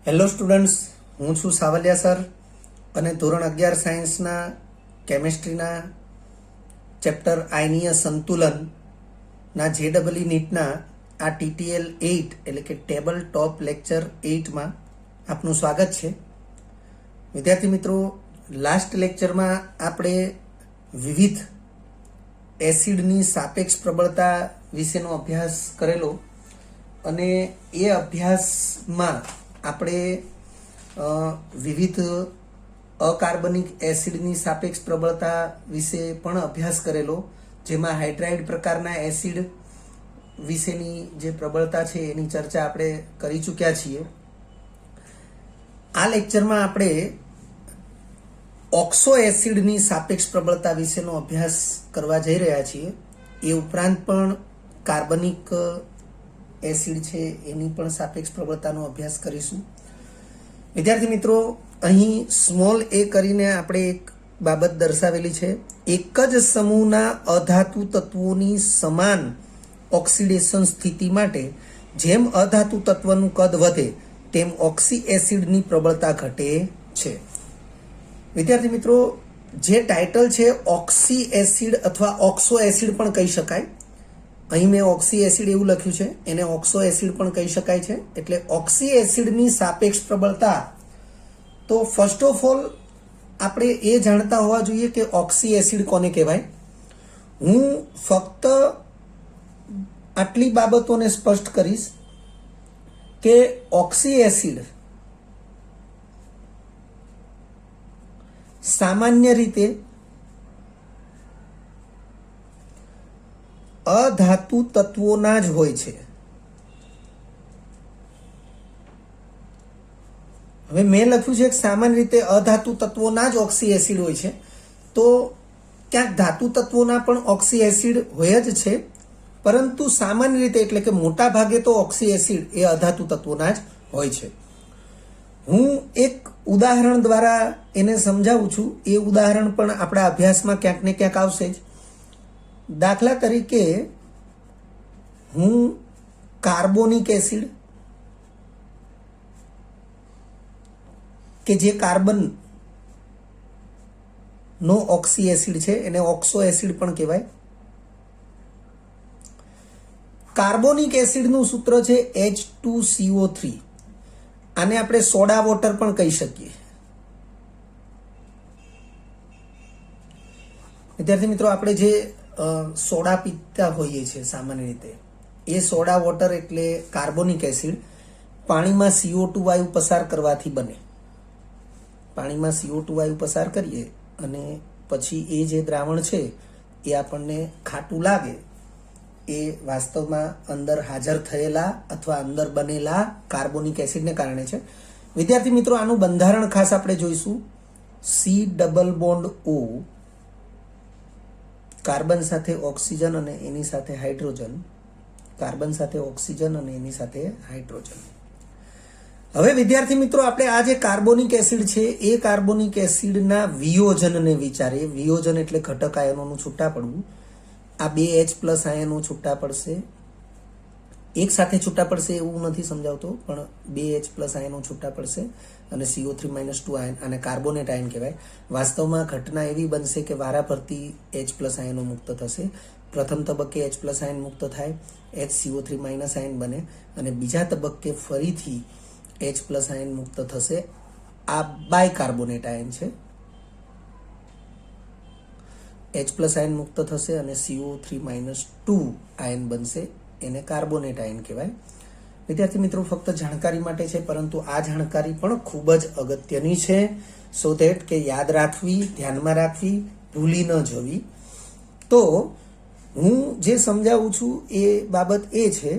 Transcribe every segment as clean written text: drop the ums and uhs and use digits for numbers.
Hello students, હું છું Savaliya sir અને ધોરણ 11 સાયન્સના કેમેસ્ટ્રીના ચેપ્ટર આયનીય સંતુલનના જેડબલઈ નીટના આ TTL 8 એટલે કે ટેબલ ટોપ લેક્ચર 8માં આપનું સ્વાગત છે. વિદ્યાર્થી મિત્રો, લાસ્ટ લેક્ચરમાં આપણે વિવિધ એસિડની સાપેક્ષ પ્રબળતા વિશેનો અભ્યાસ કરેલો અને એ અભ્યાસમાં આપણે વિવિધ અકાર્બનિક એસિડની સાપેક્ષ પ્રબળતા વિશે પણ અભ્યાસ કરેલો, જેમાં હાઇડ્રાઇડ પ્રકારના એસિડ વિશેની જે પ્રબળતા છે એની ચર્ચા આપણે કરી ચૂક્યા છીએ. આ લેક્ચરમાં આપણે ઓક્સો એસિડની સાપેક્ષ પ્રબળતા વિશેનો અભ્યાસ કરવા જઈ રહ્યા છીએ. એ ઉપરાંત પણ કાર્બનિક એસિડ છે એની પણ સાપેક્ષ પ્રબળતાનો અભ્યાસ કરીશું. વિદ્યાર્થી મિત્રો, અહીં સ્મોલ a કરીને આપણે એક બાબત દર્શાવેલી છે. એક જ સમૂહના અધાતુ તત્વોની સમાન ઓક્સિડેશન સ્થિતિ માટે જેમ અધાતુ તત્વનું કદ વધે તેમ ઓક્સી એસિડની પ્રબળતા ઘટે છે. વિદ્યાર્થી મિત્રો, જે ટાઇટલ છે ઓક્સી એસિડ અથવા ઓક્સો એસિડ પણ કહી શકાય. અહીં મેં ઓક્સી એસિડ એવું લખ્યું છે, એને ઓક્સો એસિડ પણ કહી શકાય છે. એટલે ઓક્સી એસિડની સાપેક્ષ પ્રબળતા, તો ફર્સ્ટ ઓફ ઓલ આપણે એ જાણતા હોવા જોઈએ કે ઓક્સી એસિડ કોને કહેવાય. હું ફક્ત આટલી બાબતોને સ્પષ્ટ કરીશ કે ઓક્સી એસિડ સામાન્ય રીતે અધાતુ તત્વોના જ હોય છે. હવે મેં લખ્યું છે કે સામાન્ય રીતે અધાતુ તત્વોના જ ઓક્સી એસિડ હોય છે, તો ક્યાંક ધાતુ તત્વોના પણ ઓક્સી એસિડ હોય જ છે, પરંતુ સામાન્ય રીતે એટલે કે મોટા ભાગે તો ઓક્સી એસિડ એ અધાતુ તત્વોના જ હોય છે. હું એક ઉદાહરણ દ્વારા એને સમજાવું છું. એ ઉદાહરણ પણ આપણા અભ્યાસમાં ક્યાંક ને ક્યાંક આવશે જ. દાખલા તરીકે હું કાર્બોનિક એસિડ કે જે કાર્બન નો ઓક્સી એસિડ છે એને ઓક્સો એસિડ પણ કહેવાય. કાર્બોનિક એસિડનું સૂત્ર છે H2CO3. આને આપણે સોડા વોટર પણ કહી શકીએ. વિદ્યાર્થી મિત્રો, આપણે જે સોડા પીતા હોઈએ છીએ સામાન્ય રીતે, એ સોડા વોટર એટલે કાર્બોનિક એસિડ પાણીમાં CO2 વાયુ પસાર કરવાથી બને. પાણીમાં CO2 વાયુ પસાર કરીએ અને પછી એ જે દ્રાવણ છે એ આપણને ખાટું લાગે, એ વાસ્તવમાં અંદર હાજર થયેલા અથવા અંદર બનેલા કાર્બોનિક એસિડને કારણે છે. વિદ્યાર્થી મિત્રો, આનું બંધારણ ખાસ આપણે જોઈશું. C≡O, કાર્બન સાથે ઓક્સિજન અને એની સાથે હાઇડ્રોજન, કાર્બન સાથે ઓક્સિજન અને એની સાથે હાઇડ્રોજન. હવે વિદ્યાર્થી મિત્રો, આપણે આ જે કાર્બોનિક એસિડ છે એ કાર્બોનિક એસિડના વિયોજનને વિચારીએ. વિયોજન એટલે ઘટક આયનોનું છૂટા પડવું. આ બે H+ આયનો છૂટા પડશે, એક સાથે છૂટા પડશે એવું નથી સમજાવતો, પણ બે H+ આયનો છૂટા પડશે અને CO3-2 આયન, આને કાર્બોનેટ આયન કહેવાય. વાસ્તવમાં ઘટના એવી બનશે કે વારાફરતી H+ આયનો મુક્ત થશે. પ્રથમ તબક્કે H+ આયન મુક્ત થાય, HCO3- આયન બને, અને બીજા તબક્કે ફરીથી H+ આયન મુક્ત થશે. આ બાયકાર્બોનેટ આયન છે. H+ આયન મુક્ત થશે અને CO3-2 આયન બનશે, એને કાર્બોનેટ આયન કહેવાય. વિદ્યાર્થી મિત્રો, ફક્ત જાણકારી માટે છે, પરંતુ આ જાણકારી પણ ખૂબ જ અગત્યની છે. સો ધેટ કે યાદ રાખવી, ધ્યાનમાં રાખવી, ભૂલી ન જવી. તો હું જે સમજાવું છું એ બાબત એ છે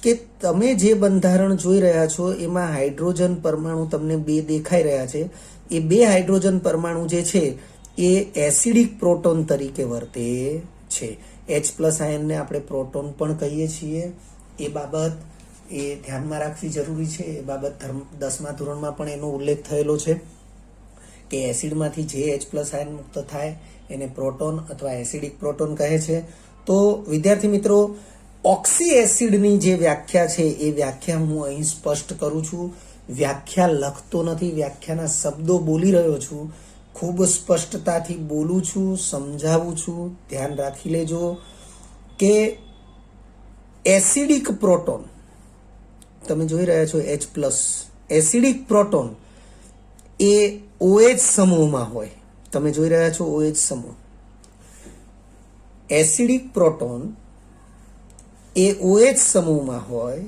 કે તમે જે બંધારણ જોઈ રહ્યા છો એમાં હાઇડ્રોજન પરમાણુ તમને બે દેખાઈ રહ્યા છે. એ બે હાઇડ્રોજન પરમાણુ જે છે એ એસિડિક પ્રોટોન તરીકે વર્તે છે. H+ આયનને આપણે પ્રોટોન પણ કહીએ છીએ. એ બાબત એ ધ્યાનમાં રાખવી જરૂરી છે. એ બાબત 10મા ધોરણમાં પણ એનો ઉલ્લેખ થયેલો છે કે એસિડમાંથી જે H+ આયન મુક્ત થાય એને પ્રોટોન અથવા એસિડિક પ્રોટોન કહે છે. તો વિદ્યાર્થી મિત્રો, ઓક્સી એસિડની જે વ્યાખ્યા છે એ વ્યાખ્યા હું અહીં સ્પષ્ટ કરું છું. વ્યાખ્યા લખતો નથી, વ્યાખ્યાના શબ્દો બોલી રહ્યો છું, ખૂબ સ્પષ્ટતાથી બોલું છું, સમજાવું છું. ધ્યાન રાખી લેજો કે એસિડિક પ્રોટોન, તમે જોઈ રહ્યા છો H+, એસિડિક પ્રોટોન એ OH સમૂહમાં હોય. તમે જોઈ રહ્યા છો OH સમૂહ. એસિડિક પ્રોટોન એ OH સમૂહમાં હોય,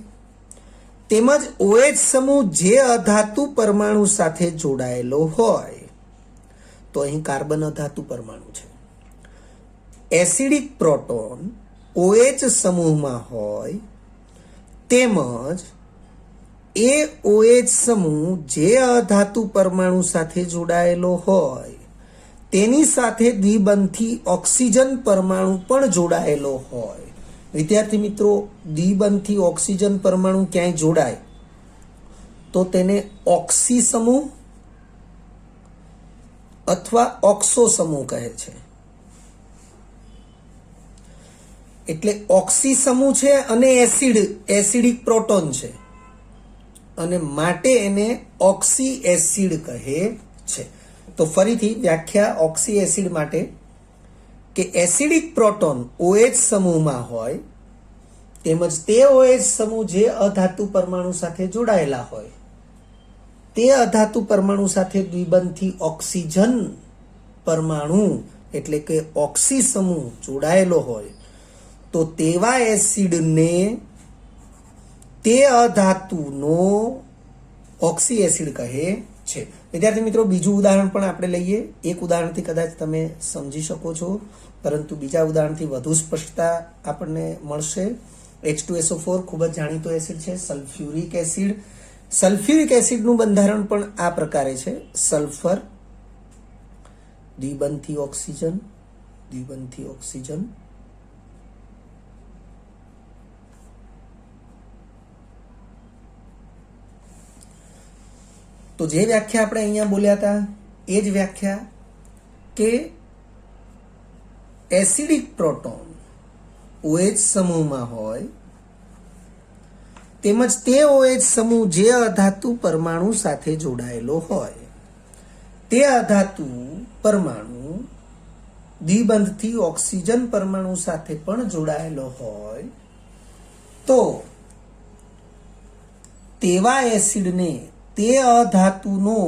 તેમજ OH સમૂહ જે અધાતુ પરમાણુ સાથે જોડાયેલો હોય. તો અહીં કાર્બન અધાતુ પરમાણુ છે. એસિડિક પ્રોટોન OH સમૂહમાં હોય, તેમજ એ OH સમૂહ જે અધાતુ પરમાણુ સાથે જોડાયેલો હોય તેની સાથે દ્વિબંધી ઓક્સિજન પરમાણુ પણ જોડાયેલો હોય. વિદ્યાર્થી મિત્રો, દ્વિબંધી ઓક્સિજન પરમાણુ ક્યાંય જોડાય તો તેને ઓક્સી સમૂહ અથવા ઓક્સો સમૂહ કહે છે. એટલે ઓક્સી સમૂહ છે અને એસિડિક પ્રોટોન છે, અને માટે એને ઓક્સી એસિડ કહે છે. તો ફરીથી વ્યાખ્યા ઓક્સી એસિડ માટે કે એસિડિક પ્રોટોન OH સમૂહમાં હોય, તેમજ તે OH સમૂહ જે અધાતુ પરમાણુ સાથે જોડાયેલા હોય, તે અધાતુ પરમાણુ સાથે દ્વિબંધી ઓક્સિજન પરમાણુ એટલે કે ઓક્સી સમૂહ જોડાયેલો હોય, તો તેવા એસિડને તે અધાતુનો ઓક્સી એસિડ કહે છે. વિદ્યાર્થી મિત્રો, બીજું ઉદાહરણ પણ આપણે લઈએ. એક ઉદાહરણથી કદાચ તમે સમજી શકો છો, પરંતુ બીજા ઉદાહરણથી વધુ સ્પષ્ટતા આપણને મળશે. H2SO4 ખૂબ જ જાણીતો એસિડ છે. સલ્ફ્યુરિક એસિડ, સલ્ફ્યુરિક એસિડનું બંધારણ પણ આ પ્રકારે છે. સલ્ફર, દ્વિબંધી ઓક્સિજન, દ્વિબંધી ઓક્સિજન, તો જે વ્યાખ્યા આપણે અહીંયા બોલ્યા હતા એ જ વ્યાખ્યા કે એસિડિક પ્રોટોન OH સમૂહમાં હોય, તેમજ તે OH સમૂહ જે અધાતુ પરમાણુ સાથે જોડાયેલો હોય, તે અધાતુ પરમાણુ દ્વિબંધથી ઓક્સિજન પરમાણુ સાથે પણ જોડાયેલો હોય, તો તેવા એસિડને તે અધાતુનો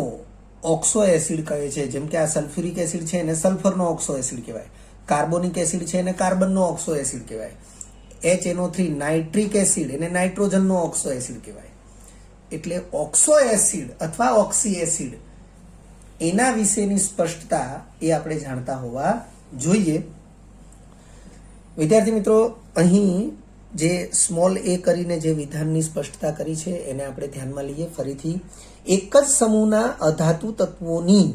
ઓક્સો એસિડ કહે છે. જેમ કે આ સલ્ફ્યુરિક એસિડ છે એને સલ્ફરનો ઓક્સો એસિડ કહેવાય, કાર્બોનિક એસિડ છે એને કાર્બનનો ઓક્સો એસિડ કહેવાય, HNO3 નાઇટ્રિક એસિડ એને નાઇટ્રોજનનો ઓક્સો એસિડ કહેવાય. એટલે ઓક્સો એસિડ અથવા ઓક્સી એસિડ એના વિશેની સ્પષ્ટતા એ આપણે જાણતા હોવા જોઈએ. વિદ્યાર્થી મિત્રો, અહીં જે સ્મોલ a કરીને જે વિધાનની સ્પષ્ટતા કરી છે એને આપણે ધ્યાનમાં લઈએ. ફરીથી, એક જ સમૂહના અધાતુ તત્વોની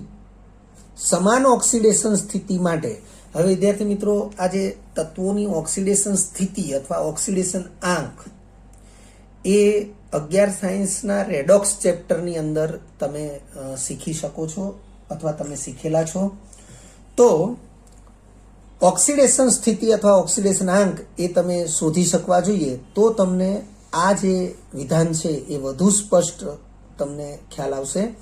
સમાન ઓક્સિડેશન સ્થિતિ માટે, હવે વિદ્યાર્થી મિત્રો, આ જે તત્વોની ઓક્સિડેશન સ્થિતિ અથવા ઓક્સિડેશન આંક એ 11 સાયન્સના રેડોક્સ ચેપ્ટરની અંદર તમે શીખી શકો છો અથવા તમે શીખેલા છો. તો ઓક્સિડેશન સ્થિતિ અથવા ઓક્સિડેશન આંક એ તમે શોધી શકવા જોઈએ, તો તમને આ જે વિધાન છે એ વધુ સ્પષ્ટ તમને ખ્યાલ આવશે.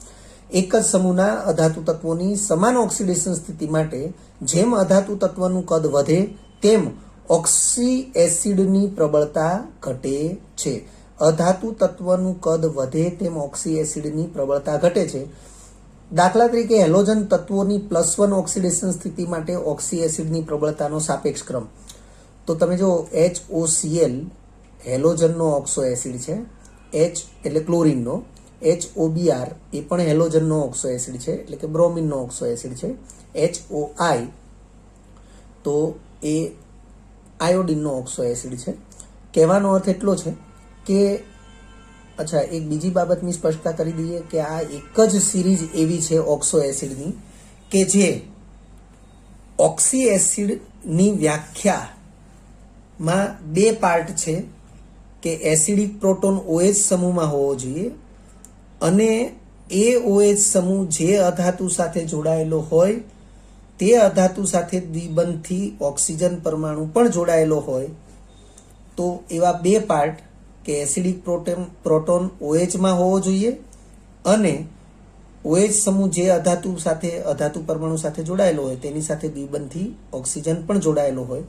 એક જ સમૂહના અધાતુ તત્વોની સમાન ઓક્સિડેશન સ્થિતિ માટે જેમ અધાતુ તત્વનું કદ વધે તેમ ઓક્સી એસિડની પ્રબળતા ઘટે છે. અધાતુ તત્વનું કદ વધે તેમ ઓક્સી એસિડની પ્રબળતા ઘટે છે. દાખલા તરીકે હેલોજન તત્વોની +1 ઓક્સિડેશન સ્થિતિ માટે ઓક્સી એસિડની પ્રબળતાનો સાપેક્ષ ક્રમ. તો તમે જો HOCl હેલોજનનો ઓક્સો એસિડ છે, H એટલે ક્લોરીનનો, HOBr એ પણ હેલોજનનો ઓક્સો એસિડ છે એટલે કે બ્રોમિનનો ઓક્સો એસિડ છે, HOI તો એ આયોડિનનો ઓક્સો એસિડ છે. કહેવાનો અર્થ એટલો છે કે અચ્છા, એક બીજી બાબતની સ્પષ્ટતા કરી દઈએ કે આ એક જ સિરીઝ એવી છે ઓક્સો એસિડની કે જે ઓક્સી એસિડની વ્યાખ્યામાં 2 પાર્ટ છે કે એસિડિક પ્રોટોન OH સમૂહમાં હોવો જોઈએ અને એ OH સમૂહ જે અધાતુ સાથે જોડાયેલો હોય તે અધાતુ સાથે દ્વિબંધી ઓક્સિજન પરમાણુ પણ જોડાયેલો હોય. તો એવા 2 પાર્ટ કે એસિડિક પ્રોટોન OH માં હોવો જોઈએ અને OH સમૂહ જે અધાતુ પરમાણુ સાથે જોડાયેલો હોય તેની સાથે દ્વિબંધથી ઓક્સિજન પણ જોડાયેલો હોય,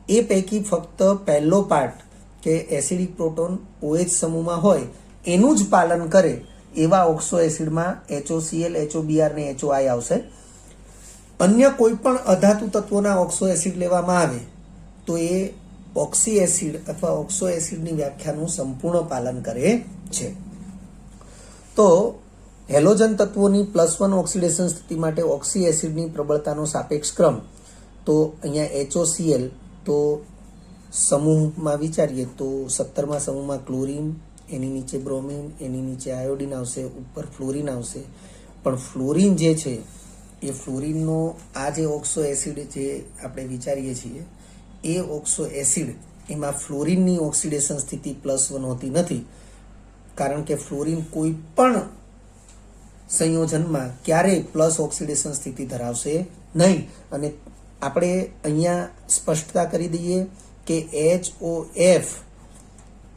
એ પૈકી ફક્ત પહેલો પાર્ટ કે એસિડિક પ્રોટોન OH સમૂહમાં હોય એનું જ પાલન કરે એવા ઓક્સો એસિડમાં HOCl, HOBr ને HOI આવશે. અન્ય કોઈ પણ અધાતુ તત્વોના ઓક્સો એસિડ લેવામાં આવે તો એ ઓક્સી એસિડ અથવા ઓક્સો એસિડની વ્યાખ્યાનું સંપૂર્ણ પાલન કરે છે. તો હેલોજન તત્વોની +1 ઓક્સિડેશન સ્થિતિ માટે ઓક્સી એસિડની પ્રબળતાનો સાપેક્ષ ક્રમ, તો અહીંયા HOCl, તો સમૂહમાં વિચારીએ તો 17મા સમૂહમાં ક્લોરીન, એની નીચે બ્રોમિન, એની નીચે આયોડિન આવશે, ઉપર ફ્લોરિન આવશે. પણ ફ્લોરિન જે છે એ ફ્લોરિનનો આ જે ઓક્સો એસિડ જે આપણે વિચારીએ છીએ એ ઓક્સો એસિડ એમાં ફ્લોરિનની ઓક્સિડેશન સ્થિતિ +1 હોતી નથી, કારણ કે ફ્લોરિન કોઈ પણ સંયોજનમાં ક્યારેય પ્લસ ઓક્સિડેશન સ્થિતિ ધરાવશે નહીં. અને આપણે અહીંયા સ્પષ્ટતા કરી દઈએ કે HOF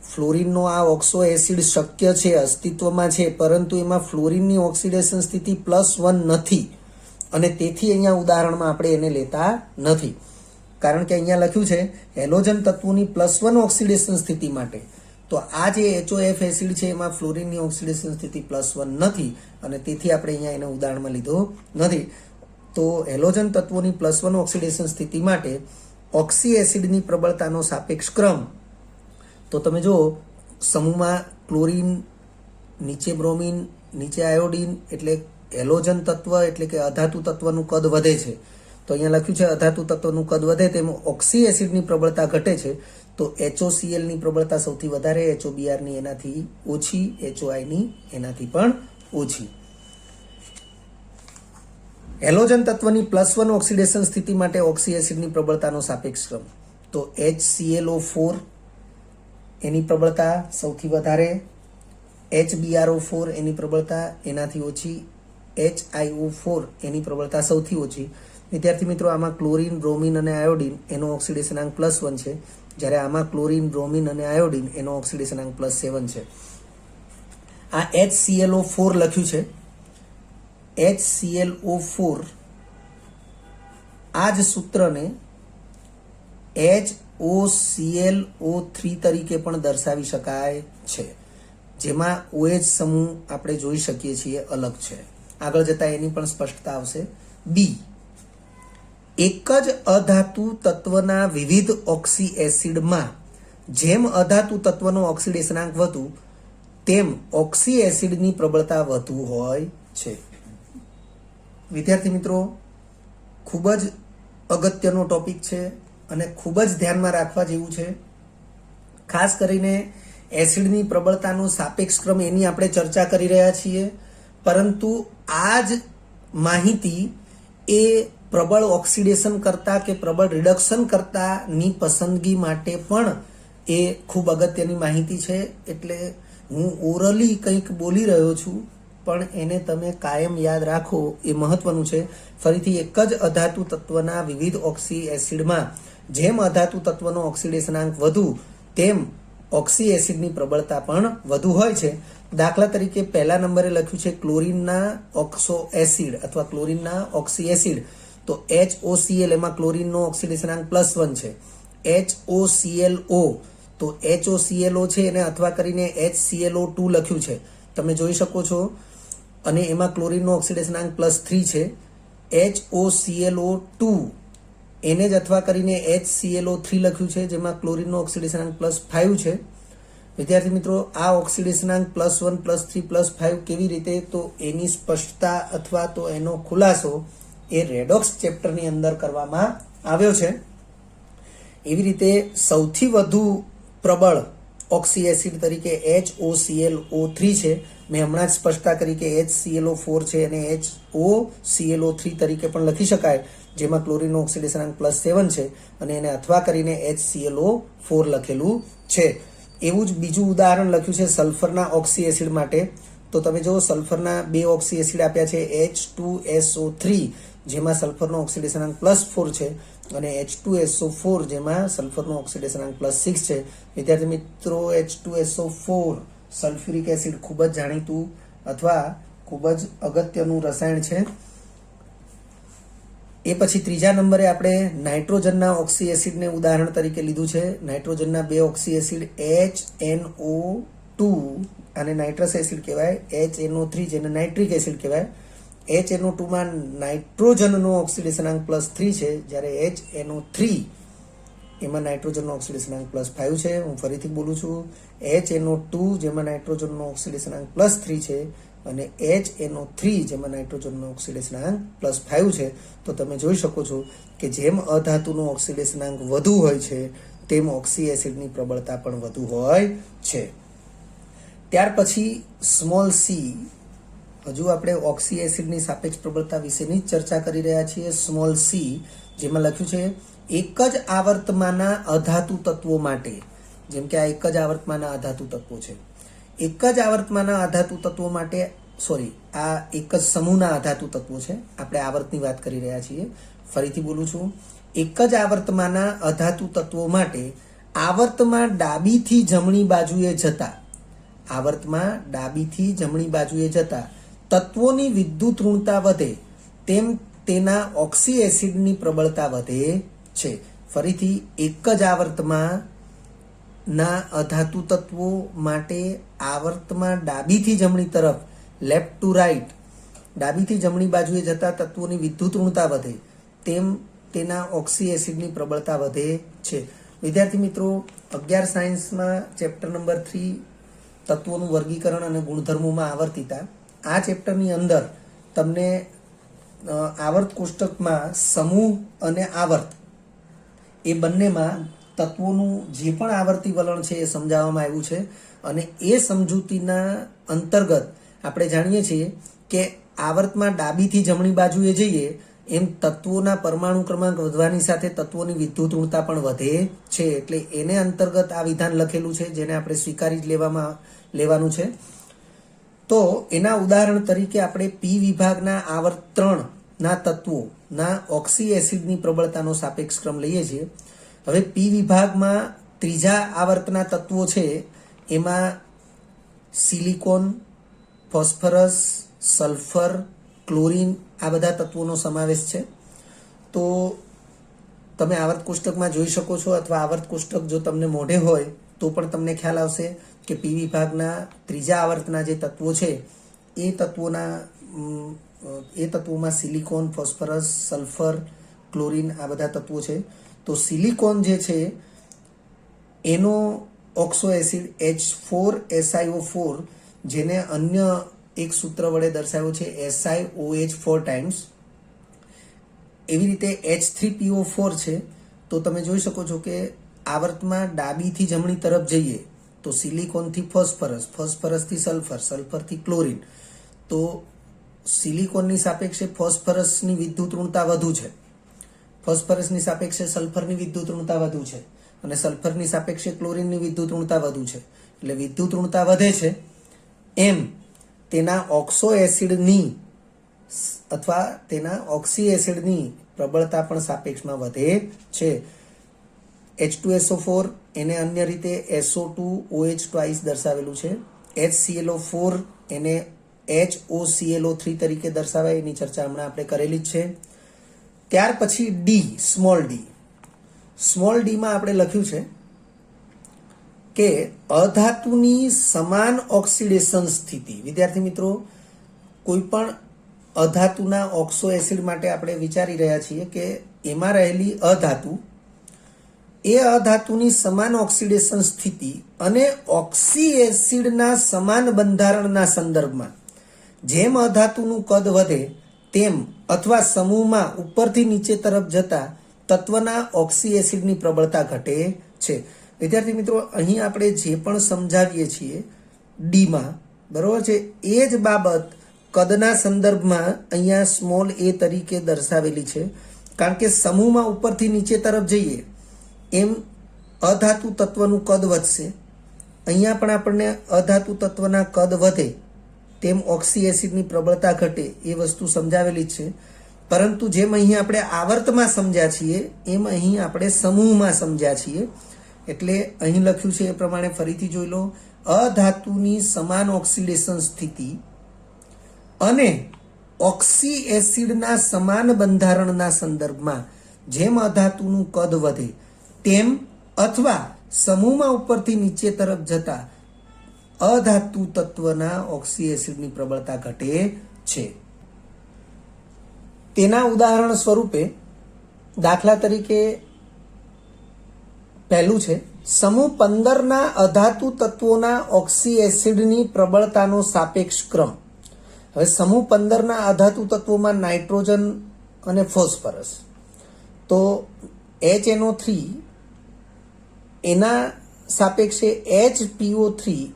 ફ્લોરિનનો આ ઓક્સો એસિડ શક્ય છે, અસ્તિત્વમાં છે, પરંતુ એમાં ફ્લોરિનની ઓક્સિડેશન સ્થિતિ +1 નથી અને તેથી અહીંયા ઉદાહરણમાં આપણે એને લેતા નથી. કારણ કે અહીંયા લખ્યું છે હેલોજન તત્વોની +1 ઓક્સિડેશન સ્થિતિ માટે, તો આ જે HOF એસિડ છે એમાં ફ્લોરિનની ઓક્સિડેશન સ્થિતિ +1 નથી અને તેથી આપણે અહીંયા એને ઉદાહરણમાં લીધો નથી. તો હેલોજન તત્વોની +1 ઓક્સિડેશન સ્થિતિ માટે ઓક્સી એસિડની પ્રબળતાનો સાપેક્ષ ક્રમ, તો તમે જુઓ સમૂહમાં ક્લોરીન, નીચે બ્રોમિન, નીચે આયોડિન, એટલે હેલોજન તત્વ એટલે કે અધાતુ તત્વનું કદ વધે છે. તો અહીંયા લખ્યું છે અધાતુ તત્વનું કદ વધે તેમ ઓક્સી એસિડની પ્રબળતા ઘટે છે. તો HOCl ની પ્રબળતા સૌથી વધારે, HOBr ની એનાથી ઓછી, HOI ની એનાથી પણ ઓછી. હેલોજન તત્વની +1 ઓક્સિડેશન સ્થિતિ માટે ઓક્સી એસિડની પ્રબળતાનો સાપેક્ષ ક્રમ, તો HClO4 એની પ્રબળતા સૌથી વધારે, HBrO4 એની પ્રબળતા એનાથી ઓછી, HiO4 એની પ્રબળતા સૌથી ઓછી. વિદ્યાર્થી મિત્રો, આમાં ક્લોરીન, બ્રોમિન અને આયોડિન એનો ઓક્સિડેશનાંક +1 છે, જ્યારે આમાં ક્લોરીન, બ્રોમિન અને આયોડિન એનો ઓક્સિડેશનાંક +7 છે. આ HClO4 લખ્યું છે, HClO4 આ જ સૂત્રને HOClO3 તરીકે પણ દર્શાવી શકાય છે, જેમાં OH સમૂહ આપણે જોઈ શકીએ છીએ અલગ છે. આગળ જતા એની પણ સ્પષ્ટતા આવશે. બી, એક જ અધાતુ તત્વના વિવિધ ઓક્સી એસિડમાં જેમ અધાતુ તત્વનો ઓક્સિડેશનાંક વધુ તેમ ઓક્સી એસિડની પ્રબળતા વધુ હોય છે. વિદ્યાર્થી મિત્રો, ખૂબ જ અગત્યનો ટોપિક છે અને ખૂબ જ ધ્યાનમાં રાખવા જેવું છે. ખાસ કરીને એસિડની પ્રબળતાનો સાપેક્ષ ક્રમ એની આપણે ચર્ચા કરી રહ્યા છીએ, પરંતુ આ જ માહિતી એ પ્રબળ ઓક્સિડેશન કરતા કે પ્રબળ રિડક્શન કરતાની પસંદગી માટે પણ એ ખૂબ અગત્યની માહિતી છે. એટલે હું ઓરલી કંઈક બોલી રહ્યો છું, પણ એને તમે કાયમ યાદ રાખો એ મહત્વનું છે. ફરીથી, એક જ અધાતુ તત્વના વિવિધ ઓક્સી એસિડમાં જેમ અધાતુ તત્વનો ઓક્સિડેશનાંક વધુ તેમ ઓક્સી એસિડની પ્રબળતા પણ વધુ હોય છે. દાખલા તરીકે પહેલા નંબરે લખ્યું છે ક્લોરીનના ઓક્સો એસિડ અથવા ક્લોરીનના ઓક્સી એસિડ, તો HOCl એમાં ક્લોરીનનો ઓક્સિડેશનાંક +1 છે. HOClO, તો HOClO છે એને અથવા કરીને HClO2 લખ્યું છે, તમે જોઈ શકો છો, અને એમાં ક્લોરીનનો ઓક્સિડેશનાંક +3 છે. HOClO2 એને જ અથવા કરીને HClO3 લખ્યું છે, જેમાં ક્લોરીનનો ઓક્સિડેશનાંક +5 છે. વિદ્યાર્થી મિત્રો, આ ઓક્સિડેશનાંક +1, +3, +5 કેવી રીતે, તો એની સ્પષ્ટતા અથવા તો એનો ખુલાસો એ રેડોક્સ ચેપ્ટરની અંદર કરવામાં આવ્યો છે. એવી રીતે સૌથી વધુ પ્રબળ ઓક્સી એસિડ તરીકે HOClO3 છે. મેં હમણાં જ સ્પષ્ટતા કરી કે HClO4 છે અને HOClO3 તરીકે પણ લખી શકાય, જેમાં ક્લોરીનનો ઓક્સિડેશનાંક +7 છે અને એને અથવા કરીને HClO4 લખેલું છે. એવું જ બીજું ઉદાહરણ લખ્યું છે સલ્ફરના ઓક્સી એસિડ માટે. તો તમે જો સલ્ફરના 2 ઓક્સી એસિડ આપ્યા છે, H2SO3 જેમાં સલ્ફરનો ઓક્સિડેશનાંક +4 છે અને H2SO4 જેમાં સલ્ફરનો ઓક્સિડેશનાંક +6 છે. વિદ્યાર્થી મિત્રો, H2SO4 સલ્ફ્યુરિક એસિડ ખૂબ જ જાણીતું અથવા ખૂબ જ અગત્યનું રસાયણ છે. એ પછી ત્રીજા નંબરે આપણે નાઇટ્રોજનના ઓક્સી એસિડને ઉદાહરણ તરીકે લીધું છે. નાઇટ્રોજનના 2 ઓક્સી એસિડ HNO2 અને નાઇટ્રસ એસિડ કહેવાય, HNO3 જેને નાઇટ્રિક એસિડ કહેવાય. HNO2 માં નાઇટ્રોજનનો ઓક્સિડેશનાંક +3 છે, જ્યારે HNO3 એમાં નાઇટ્રોજનનો ઓક્સિડેશનાંક +5 છે. હું ફરીથી બોલું છું, HNO2 જેમાં નાઇટ્રોજનનો ઓક્સિડેશનાંક +3 છે અને HNO3 જેમાં નાઇટ્રોજનનો ઓક્સિડેશનાંક +5 છે. તો તમે જોઈ શકો છો કે જેમ અધાતુનો ઓક્સિડેશનાંક વધુ હોય છે તેમ ઓક્સી એસિડની પ્રબળતા પણ વધુ હોય છે. ત્યાર પછી સ્મોલ સી, હજુ આપણે ઓક્સી એસિડની સાપેક્ષ પ્રબળતા વિશેની જ ચર્ચા કરી રહ્યા છીએ. સ્મોલ સી જેમાં લખ્યું છે એક જ આવર્તમાંના અધાતુ તત્વો માટે, જેમ કે આ એક જ આવર્તમાંના અધાતુ તત્વો છે, એક જ આવર્તમાંના અધાતુ તત્વો માટે, આ એક જ સમૂહના અધાતુ તત્વો છે, આપણે આવર્તની વાત કરી રહ્યા છીએ. ફરીથી બોલું છું, એક જ આવર્તમાંના અધાતુ તત્વો માટે આવર્તમાં ડાબીથી જમણી બાજુએ જતા, આવર્તમાં ડાબીથી જમણી બાજુએ જતા તત્વોની વિદ્યુત ઋણતા વધે તેમ તેના ઓક્સી એસિડની પ્રબળતા વધે છે. ફરીથી, એક જ આવર્તમાં ના અધાતુ તત્વો માટે આવર્તમાં ડાબીથી જમણી તરફ, લેફ્ટ ટુ રાઈટ, ડાબીથી જમણી બાજુએ જતા તત્વોની વિદ્યુત ઋણતા વધે તેમ તેના ઓક્સી એસિડની પ્રબળતા વધે છે. વિદ્યાર્થી મિત્રો, 11 સાયન્સમાં ચેપ્ટર નંબર 3 તત્વોનું વર્ગીકરણ અને ગુણધર્મોમાં આવર્તિતા, આ ચેપ્ટરની અંદર તમને આવર્ત કોષ્ટકમાં સમૂહ અને આવર્ત એ બંનેમાં તત્વોનું જે પણ આવર્તી વલણ છે એ સમજાવવામાં આવ્યું છે. અને એ સમજૂતીના અંતર્ગત આપણે જાણીએ છીએ કે આવર્તમાં ડાબીથી જમણી બાજુએ જઈએ એમ તત્વોના પરમાણુ ક્રમાંક વધવાની સાથે તત્વોની વિદ્યુત ઋણતા પણ વધે છે. એટલે એને અંતર્ગત આ વિધાન લખેલું છે, જેને આપણે સ્વીકારી જ લેવાનું છે. તો એના ઉદાહરણ તરીકે આપણે પી વિભાગના આવર્ત 3 ના તત્વોના ઓક્સી એસિડની પ્રબળતાનો સાપેક્ષ ક્રમ લઈએ છીએ. હવે પી વિભાગમાં ત્રીજા આવર્તના તત્વો છે, એમાં સિલિકોન, ફોસ્ફરસ, સલ્ફર, ક્લોરીન આ બધા તત્વોનો સમાવેશ છે. તો તમે આવર્ત કોષ્ટકમાં જોઈ શકો છો, અથવા આવર્ત કોષ્ટક જો તમને મોઢે હોય તો પણ તમને ખ્યાલ આવશે કે પી વિભાગના ત્રીજા આવર્તના જે તત્વો છે એ તત્વોમાં સિલિકોન, ફોસ્ફરસ, સલ્ફર, ક્લોરીન આ બધા તત્વો છે. તો સિલિકોન જે છે એનો ઓક્સો એસિડ H4SiO4, જેને અન્ય એક સૂત્ર વડે દર્શાવ્યો છે SiOH4 ટાઈમ્સ, એવી રીતે H3PO4 છે. તો તમે જોઈ શકો છો કે આવર્તમાં ડાબીથી જમણી તરફ જઈએ તો સિલિકોનથી ફોસ્ફરસ, ફોસ્ફરસથી સલ્ફર, સલ્ફરથી ક્લોરીન. તો સિલિકોનની સાપેક્ષે ફોસ્ફરસની વિદ્યુત ઋણતા વધુ છે, ફોસ્ફરસની સાપેક્ષે સલ્ફરની વિદ્યુત ઋણતા વધુ છે, અને સલ્ફરની સાપેક્ષે ક્લોરીનની વિદ્યુત ઋણતા વધુ છે. એટલે વિદ્યુત ઋણતા વધે છે એમ તેના ઓક્સો એસિડની અથવા તેના ઓક્સી એસિડની પ્રબળતા પણ સાપેક્ષમાં વધે છે. H2SO4 એને અન્ય રીતે SO2OH ટ્વાઇસ દર્શાવેલું છે. HClO4 એને HOClO3 તરીકે દર્શાવાય, એની ચર્ચા હમણાં આપણે કરેલી જ છે. ત્યાર પછી ડી, સ્મોલ ડીમાં આપણે લખ્યું છે કે અધાતુની સમાન ઓક્સિડેશન સ્થિતિ. વિદ્યાર્થી મિત્રો, કોઈ પણ અધાતુના ઓક્સો એસિડ માટે આપણે વિચારી રહ્યા છીએ કે એમાં રહેલી અધાતુ, એ અધાતુની સમાન ઓક્સિડેશન સ્થિતિ અને ઓક્સી એસિડના સમાન બંધારણના સંદર્ભમાં જેમ અધાતુનું કદ વધે તેમ અથવા સમૂહમાં ઉપરથી નીચે તરફ જતા તત્વના ઓક્સી એસિડની પ્રબળતા ઘટે છે. વિદ્યાર્થી મિત્રો, અહીં આપણે જે પણ સમજાવીએ છીએ ડીમાં, બરોબર છે, એ જ બાબત કદના સંદર્ભમાં અહીંયા સ્મોલ એ તરીકે દર્શાવેલી છે. કારણ કે સમૂહમાં ઉપરથી નીચે તરફ જઈએ એમ અધાતુ તત્વનું કદ વધશે. અહીંયા પણ આપણને અધાતુ તત્વના કદ વધે તેમ ઓક્સી એસિડની પ્રબળતા ઘટે એ વસ્તુ સમજાવેલી જ છે. પરંતુ જેમ અહીં આપણે આવર્તમાં સમજ્યા છીએ એમ અહીં આપણે સમૂહમાં સમજ્યા છીએ. એટલે અહીં લખ્યું છે એ પ્રમાણે ફરીથી જોઈ લો. અધાતુની સમાન ઓક્સિડેશન સ્થિતિ અને ઓક્સી એસિડના સમાન બંધારણના સંદર્ભમાં જેમ અધાતુનું કદ વધે તેમ અથવા સમૂહમાં ઉપરથી નીચે તરફ જતા અધાતુ તત્વના ઓક્સી એસિડની પ્રબળતા ઘટે છે. તેના ઉદાહરણ સ્વરૂપે દાખલા તરીકે પહેલું છે સમૂહ 15 અધાતુ તત્વોના ઓક્સી એસિડની પ્રબળતાનો સાપેક્ષ ક્રમ. હવે સમૂહ 15 અધાતુ તત્વોમાં નાઇટ્રોજન અને ફોસ્ફરસ, તો HNO3 એના સાપેક્ષે HPO3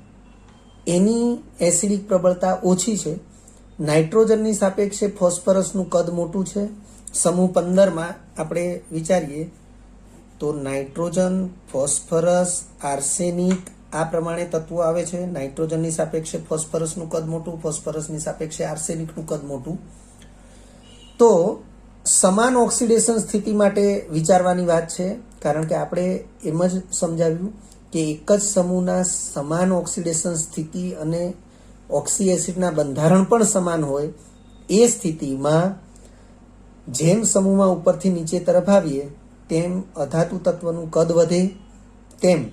એની એસિડિક પ્રબળતા ઓછી છે. નાઇટ્રોજનની સાપેક્ષે ફોસ્ફરસનું કદ મોટું છે. સમૂહ 15માં આપણે વિચારીએ તો નાઇટ્રોજન, ફોસ્ફરસ, આર્સેનિક આ પ્રમાણે તત્વો આવે છે. નાઇટ્રોજનની સાપેક્ષે ફોસ્ફરસનું કદ મોટું, ફોસ્ફરસની સાપેક્ષે આર્સેનિકનું કદ મોટું. તો સમાન ઓક્સિડેશન સ્થિતિ માટે વિચારવાની વાત છે, કારણ કે આપણે એમ જ સમજાવ્યું કે એક જ સમૂહના સમાન ઓક્સિડેશન સ્થિતિ અને ઓક્સી એસિડના બંધારણ પણ સમાન હોય એ સ્થિતિમાં જેમ સમૂહમાં ઉપરથી નીચે તરફ આવીએ તેમ અધાતુ તત્વનું કદ વધે તેમ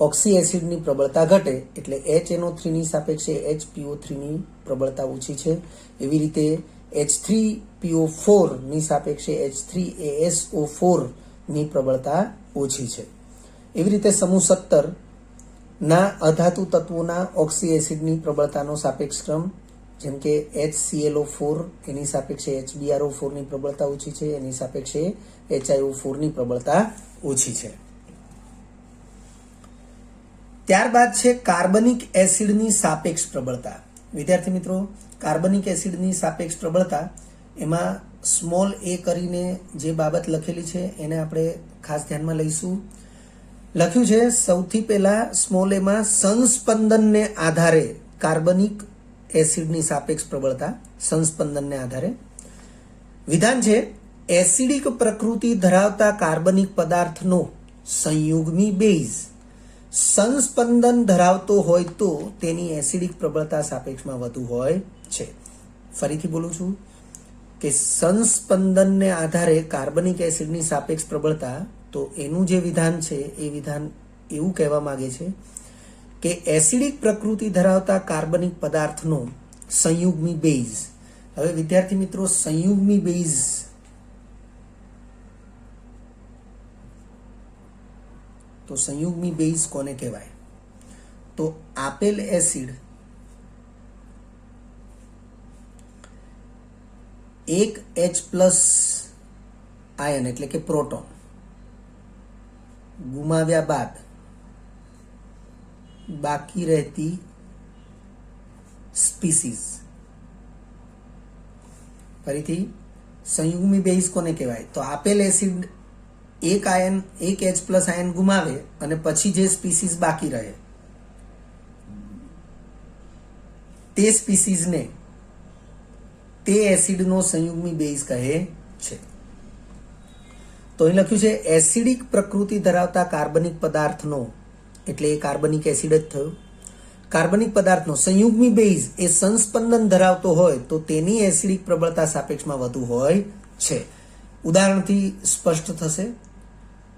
ઓક્સી એસિડની પ્રબળતા ઘટે, એટલે HNO3ની સાપેક્ષે HPO3ની પ્રબળતા ઓછી છે. એવી રીતે H3PO4ની સાપેક્ષે H3ASO4ની પ્રબળતા ઓછી છે. એવી રીતે સમૂહ 17ના અધાતુ તત્વોના ઓક્સી એસિડની પ્રબળતાનો સાપેક્ષ ક્રમ, જેમ કે HClO4 એની સાપેક્ષે HBrO4ની પ્રબળતા ઓછી છે, એની સાપેક્ષે HiO4ની પ્રબળતા ઓછી છે. ત્યારબાદ છે કાર્બનિક એસિડની સાપેક્ષ પ્રબળતા. વિદ્યાર્થી મિત્રો, કાર્બનિક એસિડની સાપેક્ષ પ્રબળતા એમાં સ્મોલ a કરીને જે બાબત લખેલી છે એને આપણે ખાસ ધ્યાનમાં લઈશું. લખ્યું છે સૌથી પહેલા સ્મોલ એમાં સંસ્પંદનને આધારે કાર્બનિક એસિડની સાપેક્ષ પ્રબળતા, સંસ્પંદનને આધારે. વિધાન છે એસિડિક પ્રકૃતિ ધરાવતા કાર્બનિક પદાર્થનો સંયુગ્મી બેઝ સંસ્પંદન ધરાવતો હોય તો તેની એસિડિક પ્રબળતા સાપેક્ષમાં વધુ હોય છે. ફરીથી બોલું છું કે સંસ્પંદનને આધારે કાર્બનિક એસિડની સાપેક્ષ પ્રબળતા, તો એનું જે વિધાન છે એ વિધાન એવું કહેવા માંગે છે કે એસિડિક પ્રકૃતિ ધરાવતા કાર્બનિક પદાર્થનો સંયુગ્મી બેઝ. હવે વિદ્યાર્થી મિત્રો, સંયુગ્મી બેઝ તો સંયુગ્મી બેઝ કોને કહેવાય? તો આપેલ એસિડ એક H+ આયન એટલે કે પ્રોટોન ગુમાવ્યા બાદ બાકી રહેતી સ્પીસીઝ. ફરીથી સંયુગ્મી બેઝ કોને કહેવાય? તો આપેલ એસિડ એક H+ આયન ગુમાવે અને પછી જે સ્પીસીઝ બાકી રહે તે સ્પીસીઝને તે એસિડનો સંયુગ્મી બેઝ કહે છે. તો અહીં લખ્યું છે એસિડિક પ્રકૃતિ ધરાવતા કાર્બનિક પદાર્થનો, એટલે એ કાર્બનિક એસિડ જ થયો, કાર્બનિક પદાર્થનો સંયુગ્મી બેઝ એ સંસ્પંદન ધરાવતો હોય તો તેની એસિડિક પ્રબળતા સાપેક્ષમાં વધુ હોય છે. ઉદાહરણથી સ્પષ્ટ થશે.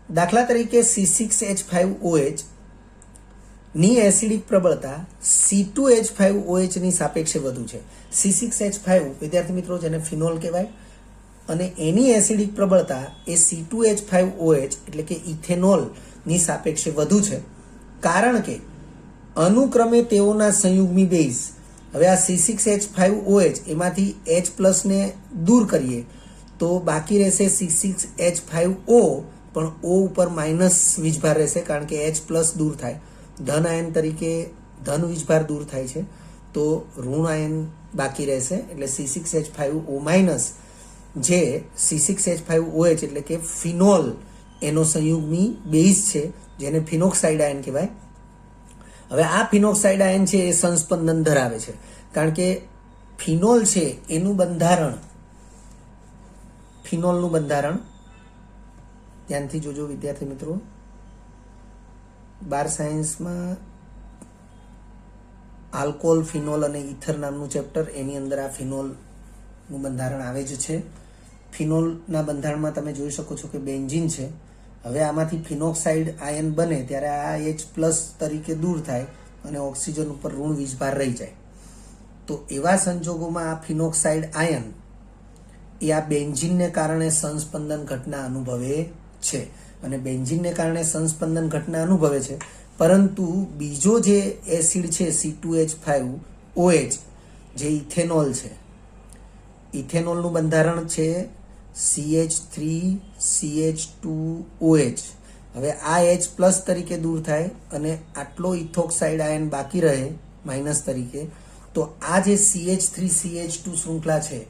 દાખલા તરીકે C6H5OH ની એસિડિક પ્રબળતા C2H5OH ની સાપેક્ષે વધુ છે. C6H5 વિદ્યાર્થી મિત્રો જેને ફિનોલ કહેવાય, અને એની એસિડિક પ્રબળતા એ C2H5OH એટલે કે ઇથેનોલ ની સાપેક્ષે વધુ છે, કારણ કે અનુક્રમે તેઓના સંયુગ્મી બેઝ. હવે આ C6H5OH એમાંથી H+ ને દૂર કરીએ તો બાકી રહેશે C6H5O, પણ O ઉપર માઇનસ વીજભાર રહેશે કારણ કે H+ દૂર થાય, ધન આયન તરીકે ધન વીજભાર દૂર થાય છે, તો ઋણ આયન બાકી રહેશે, એટલે C6H5O- જે C6H5OH એટલે કે ફિનોલ એનો સંયુગ્મી બેઝ છે, જેને ફિનોક્સાઇડ આયન કહેવાય. હવે આ ફિનોક્સાઇડ આયન છે એ સંસ્પંદન ધરાવે છે, કારણ કે ફિનોલ છે એનું બંધારણ, ફિનોલનું બંધારણ ધ્યાનથી જોજો વિદ્યાર્થી મિત્રો, 12 સાયન્સમાં આલ્કોહોલ, ફિનોલ અને ઇથર નામનું ચેપ્ટર, એની અંદર આ ફિનોલનું બંધારણ આવે જ છે. ફિનોલના બંધારણમાં તમે જોઈ શકો છો કે બેન્ઝીન છે. હવે આમાંથી ફિનોક્સાઇડ આયન બને ત્યારે આ H+ તરીકે દૂર થાય અને ઓક્સિજન ઉપર ઋણ વીજભાર રહી જાય. તો એવા સંજોગોમાં આ ફિનોક્સાઇડ આયન એ આ બેન્ઝીનને કારણે સંસ્પંદન ઘટના અનુભવે છે. અને બેન્ઝીનને કારણે સંસ્પંદન ઘટના અનુભવે છે, પરંતુ બીજો જે એસિડ છે C2H5OH જે ઇથેનોલ છે, ઇથેનોલનું બંધારણ છે CH3CH2OH. હવે આ H+ તરીકે દૂર થાય અને આટલો ઇથોક્સાઇડ આયન બાકી રહે માઇનસ તરીકે. તો આ જે CH3CH2 શૃંખલા છે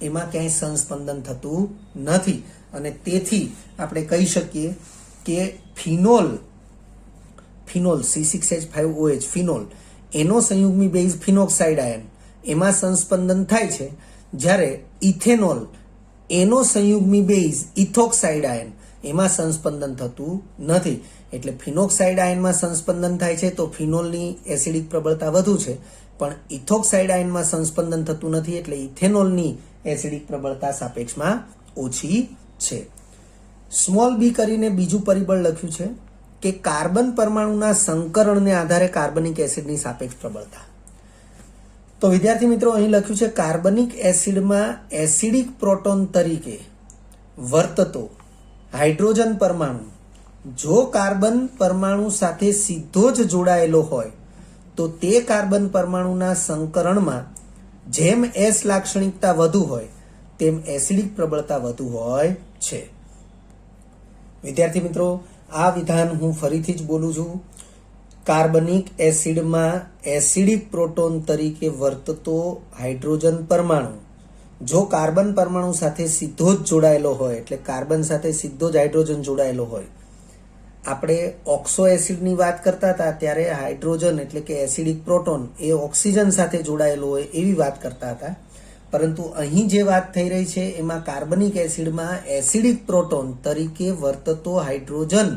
એમાં ક્યાંય સંસ્પંદન થતું નથી અને તેથી આપણે કહી શકીએ કે ફિનોલ C6H5OH ફિનોલ એનો સંયુગ્મી બેઝ ફિનોક્સાઇડ આયન એમાં સંસ્પંદન થાય છે, જ્યારે ઇથેનોલ એનો સંયુગ્મી બેઝ ઇથોક્સાઇડ આયન એમાં સંસ્પંદન થતું નથી. એટલે ફિનોક્સાઇડ આયનમાં સંસ્પંદન થાય છે તો ફિનોલની એસિડિક પ્રબળતા વધુ છે, પણ ઇથોક્સાઇડ આયનમાં સંસ્પંદન થતું નથી એટલે ઇથેનોલની એસિડિક પ્રબળતા સાપેક્ષમાં ઓછી છે. સ્મોલ b કરીને બીજું પરિબળ લખ્યું છે કે કાર્બન પરમાણુના સંકરણને આધારે કાર્બનિક એસિડની સાપેક્ષ પ્રબળતા. તો વિદ્યાર્થી મિત્રો અહીં લખ્યું છે કાર્બનિક એસિડમાં એસિડિક પ્રોટોન તરીકે વર્તતો હાઇડ્રોજન પરમાણુ જો કાર્બન પરમાણુ સાથે સીધો જ જોડાયેલો હોય તો તે કાર્બન પરમાણુના સંકરણમાં જેમ S લાક્ષણિકતા વધુ હોય તેમ એસિડિક પ્રબળતા વધુ હોય છે. વિદ્યાર્થી મિત્રો, આ વિધાન હું ફરીથી જ બોલું છું. કાર્બનિક એસિડમાં એસિડિક પ્રોટોન તરીકે વર્તતો હાઇડ્રોજન પરમાણુ જો કાર્બન પરમાણુ સાથે સીધો જ જોડાયેલો હોય, એટલે કાર્બન સાથે સીધો જ હાઇડ્રોજન જોડાયેલો હોય. આપણે ઓક્સો એસિડની વાત કરતા હતા ત્યારે હાઇડ્રોજન એટલે કે એસિડિક પ્રોટોન એ ઓક્સિજન સાથે જોડાયેલો હોય એવી વાત કરતા હતા, પરંતુ અહીં જે વાત થઈ રહી છે એમાં કાર્બનિક એસિડમાં એસિડિક પ્રોટોન તરીકે વર્તતો હાઇડ્રોજન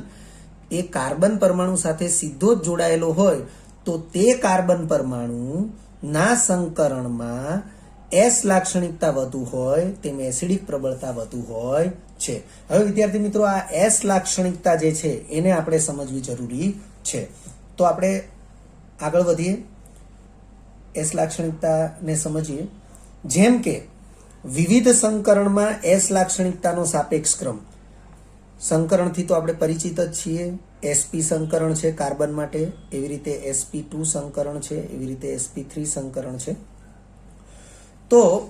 એ કાર્બન પરમાણુ સાથે સીધો જ જોડાયેલો હોય તો તે કાર્બન પરમાણુના સંકરણમાં S લાક્ષણિકતા વધુ હોય તેમ એસિડિક પ્રબળતા વધુ હોય છે. હવે વિદ્યાર્થી મિત્રો, આ S લાક્ષણિકતા જે છે એને આપણે સમજવી જરૂરી છે. તો આપણે આગળ વધીએ, S લાક્ષણિકતાને સમજીએ. જેમ કે વિવિધ સંકરણમાં S લાક્ષણિકતાનો સાપેક્ષ ક્રમ. સંકરણથી તો આપણે પરિચિત જ છીએ. sp સંકરણ છે કાર્બન માટે, એવી રીતે sp2 સંકરણ છે, એવી રીતે sp3 સંકરણ છે. તો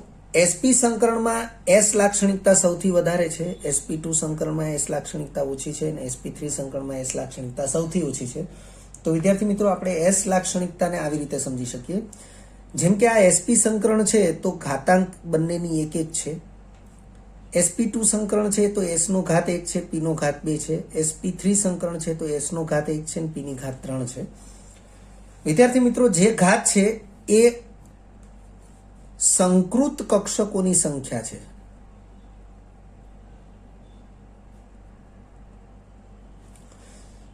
sp સંકરણમાં S લાક્ષણિકતા સૌથી વધારે છે, sp2 સંકરણમાં S લાક્ષણિકતા ઓછી છે અને sp3 સંકરણમાં S લાક્ષણિકતા સૌથી ઓછી છે. તો વિદ્યાર્થી મિત્રો, આપણે S લાક્ષણિકતાને આવી રીતે સમજી શકીએ. જેમ કે આ sp સંકરણ છે તો ઘાતાંક બંનેની એક એક છે. sp2 સંકરણ છે તો s નો ઘાત 1 છે, p નો ઘાત 2 છે. sp3 સંકરણ છે તો s નો ઘાત 1 છે અને p ની ઘાત 3 છે. વિદ્યાર્થી મિત્રો, જે ઘાત છે એ સંકૃત કક્ષકોની સંખ્યા છે.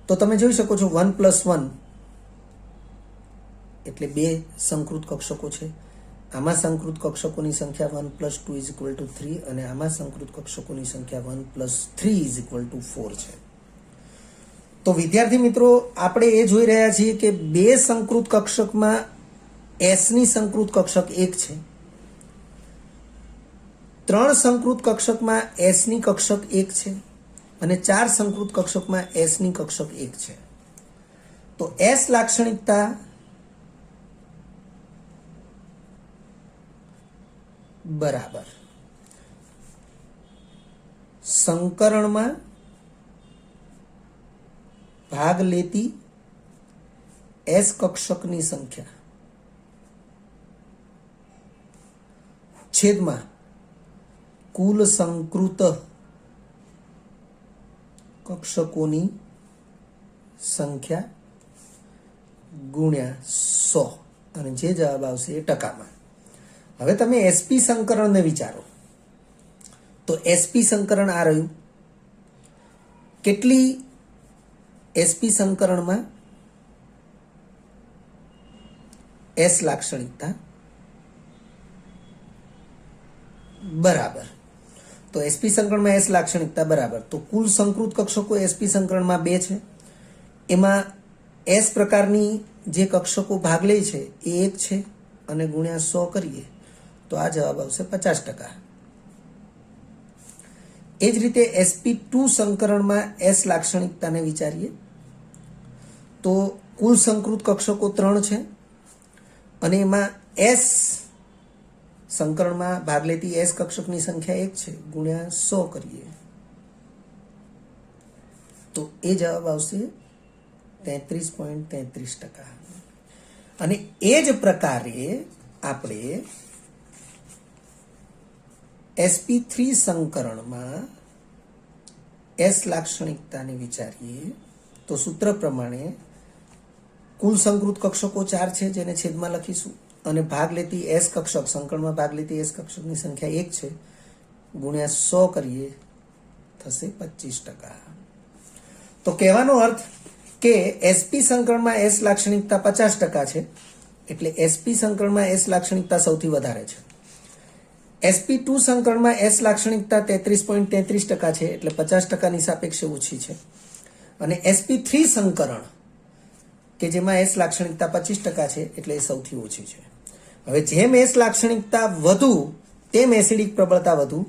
તો તમે જોઈ શકો છો 1+1 એટલે 2 સંકૃત કક્ષકો છે. આમાં સંકૃત કક્ષકોની સંખ્યા 1+2 = 3 અને આમાં સંકૃત કક્ષકોની સંખ્યા 1+3 = 4 છે. તો વિદ્યાર્થી મિત્રો, આપણે એ જોઈ રહ્યા છીએ કે 2 સંકૃત કક્ષકમાં S ની સંકૃત કક્ષક 1 છે, 3 સંકૃત કક્ષકમાં S ની કક્ષક 1 છે અને 4 સંકૃત કક્ષકમાં S ની કક્ષક 1 છે. તો S લાક્ષણિકતા બરાબર સંકરણમાં ભાગ લેતી S કક્ષકની સંખ્યા છેદમાં કુલ સંકૃત કક્ષકોની સંખ્યા ગુણ્યા 100 અને જે જવાબ આવશે એ ટકામાં. હવે તમે sp સંકરણને વિચારો તો sp સંકરણ આ રહ્યું. કેટલી sp સંકરણમાં એસ લાક્ષણિકતા બરાબર, તો એસપી સંકરણમાં એસ લાક્ષણિકતા બરાબર, તો કુલ સંકૃત કક્ષકો એસપી સંકરણમાં 2 છે, એમાં એસ પ્રકારની જે કક્ષકો ભાગ લે છે એ 1 છે અને ગુણ્યા 100 કરીએ તો આ જવાબ આવશે 50%. એ જ રીતે sp2 સંકરણમાં એસ લાક્ષણિકતાને વિચારીએ તો કુલ સંકૃત કક્ષકો 3 છે અને એમાં એસ સંકરણમાં ભાગ લેતી એસ કક્ષકની સંખ્યા 1 છે, ગુણ્યા 100 કરીએ તો એ જવાબ આવશે 33.33%. અને એ જ પ્રકારે આપણે sp3 સંકરણમાં એસ લાક્ષણિકતાને વિચારીએ તો સૂત્ર પ્રમાણે કુલ સંકૃત કક્ષકો 4 છે જેને છેદમાં લખીશું અને ભાગ લેતી એસ કક્ષક સંકરણમાં ભાગ લેતી એસ કક્ષકની સંખ્યા 1 છે, ગુણ્યા 100 કરીએ થશે 25%. તો કહેવાનો અર્થ કે એસપી સંકરણમાં એસ લાક્ષણિકતા 50% છે, એટલે એસપી સંકરણમાં એસ લાક્ષણિકતા સૌથી વધારે છે. sp2 સંકરણમાં એસ લાક્ષણિકતા 33.33% છે, એટલે 50%ની સાપેક્ષે ઓછી છે. અને sp3 સંકરણ કે જેમાં એસ લાક્ષણિકતા 25% છે, એટલે એ સૌથી ઓછી છે. હવે જેમ એસ લાક્ષણિકતા વધુ તેમ એસિડિક પ્રબળતા વધુ,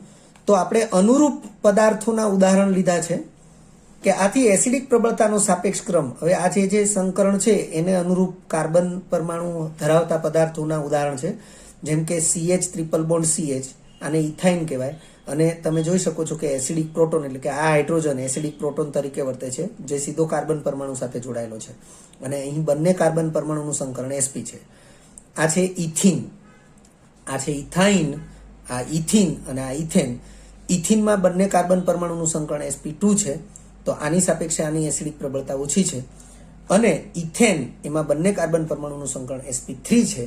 તો આપણે અનુરૂપ પદાર્થોના ઉદાહરણ લીધા છે કે આથી એસિડિક પ્રબળતાનો સાપેક્ષ ક્રમ, હવે આ જે સંકરણ છે એને અનુરૂપ કાર્બન પરમાણુ ધરાવતા પદાર્થોના ઉદાહરણ છે, જેમ કે CH ટ્રિપલ બોન્ડ CH, આને ઇથાઇન કહેવાય, અને તમે જોઈ શકો છો કે એસિડિક પ્રોટોન એટલે કે આ હાઇડ્રોજન એસિડિક પ્રોટોન તરીકે વર્તે છે જે સીધો કાર્બન પરમાણુ સાથે જોડાયેલો છે, અને અહીં બંને કાર્બન પરમાણુનું સંકરણ sp છે. આ છે ઇથિન, આ છે ઇથાઇન, આ ઇથિન અને આ ઇથેન. ઇથિનમાં બંને કાર્બન પરમાણુનું સંકરણ sp2 છે, તો આની સાપેક્ષે આની એસિડિક પ્રબળતા ઓછી છે. અને ઇથેન એમાં બંને કાર્બન પરમાણુનું સંકરણ sp3 છે,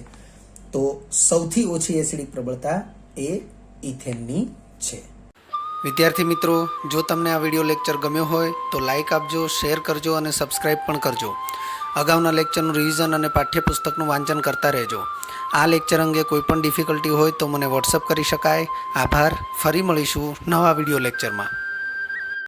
તો સૌથી ઓછી એસિડિક પ્રબળતા એ ઇથેનની છે. વિદ્યાર્થી મિત્રો, જો તમને આ વિડીયો લેક્ચર ગમ્યો હોય તો લાઇક આપજો, શેર કરજો અને સબસ્ક્રાઇબ પણ કરજો. અગાઉના લેક્ચરનું રિવિઝન અને પાઠ્યપુસ્તકનું વાંચન કરતા રહેજો. આ લેક્ચર અંગે કોઈ પણ ડિફિકલ્ટી હોય તો મને વોટ્સઅપ કરી શકાય. આભાર. ફરી મળીશું નવા વિડીયો લેક્ચરમાં.